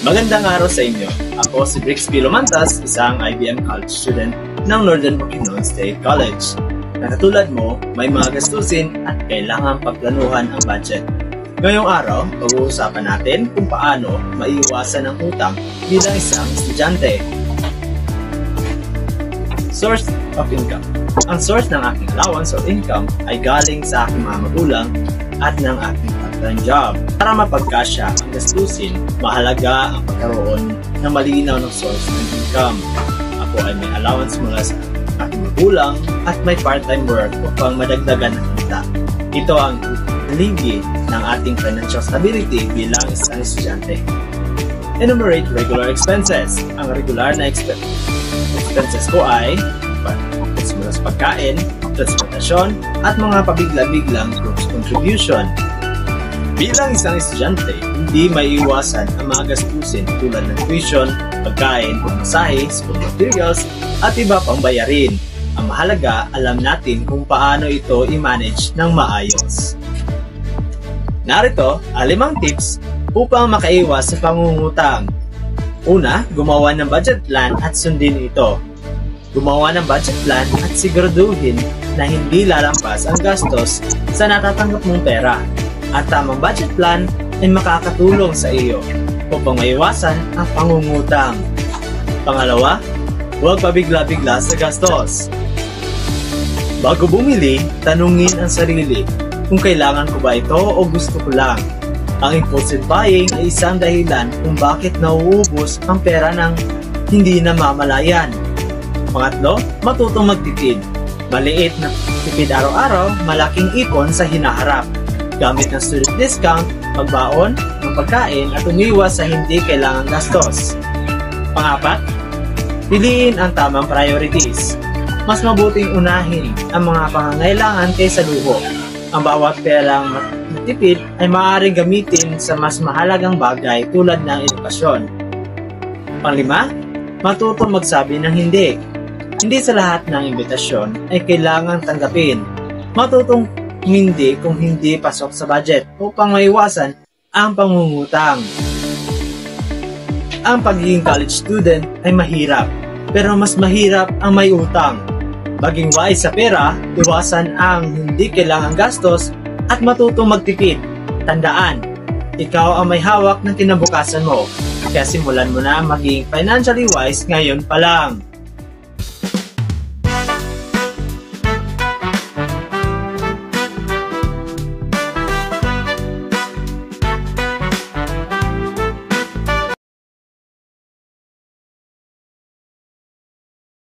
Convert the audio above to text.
Magandang araw sa inyo. Ako si Brix Pilomantas, isang IBM college student ng Northern Bukidnon State College. Na katulad mo, may mga gastusin at kailangan pagplanuhan ang budget. Ngayong araw, pag-uusapan natin kung paano maiiwasan ang utang bilang isang estudyante. Source of income. Ang source ng aking allowance or income ay galing sa aking mga magulang at ng aking part-time job. Para mapagkasya ang gastusin, mahalaga ang pagkaroon ng malinaw ng source ng income. Ako ay may allowance mula sa aking magulang at may part-time work upang madagdagan ang kita. Ito ang ligi ng ating financial stability bilang isang estudyante. Enumerate regular expenses. Ang regular na expenses ko ay mula sa pagkain, transportasyon, at mga pabigla-biglang groups contribution. Bilang isang estudyante, hindi maiiwasan ang mga gastusin tulad ng tuition, pagkain, pamasahe, school materials, at iba pang bayarin. Ang mahalaga, alam natin kung paano ito i-manage ng maayos. Narito ang 5 tips upang makaiwas sa pangungutang. Una, gumawa ng budget plan at sundin ito. Gumawa ng budget plan at siguraduhin na hindi lalampas ang gastos sa natatanggap mong pera. At tamang budget plan ay makakatulong sa iyo upang maiwasan ang pangungutang. Pangalawa, huwag pabigla-bigla sa gastos. Bago bumili, tanungin ang sarili kung kailangan ko ba ito o gusto ko lang. Ang impulsive buying ay isang dahilan kung bakit nauubos ang pera ng hindi namamalayan. Pangatlo, matutong magtipid. Maliit na tipid araw-araw, malaking ipon sa hinaharap. Gamit ng student discount, magbaon ng pagkain at umiwas sa hindi kailangang gastos. Pangapat, piliin ang tamang priorities. Mas mabuting unahin ang mga pangangailangan kaysa luho. Ang bawat perang matipid ay maaaring gamitin sa mas mahalagang bagay tulad ng edukasyon. Panglima, matutong magsabi ng hindi. Hindi sa lahat ng imbitasyon ay kailangang tanggapin. Matutong hindi kung hindi pasok sa budget upang maiwasan ang pangungutang. Ang pagiging college student ay mahirap, pero mas mahirap ang may utang. Maging wise sa pera, iwasan ang hindi kailangang gastos at matutong magtipid. Tandaan, ikaw ang may hawak ng kinabukasan mo, kaya simulan mo na maging financially wise ngayon pa lang.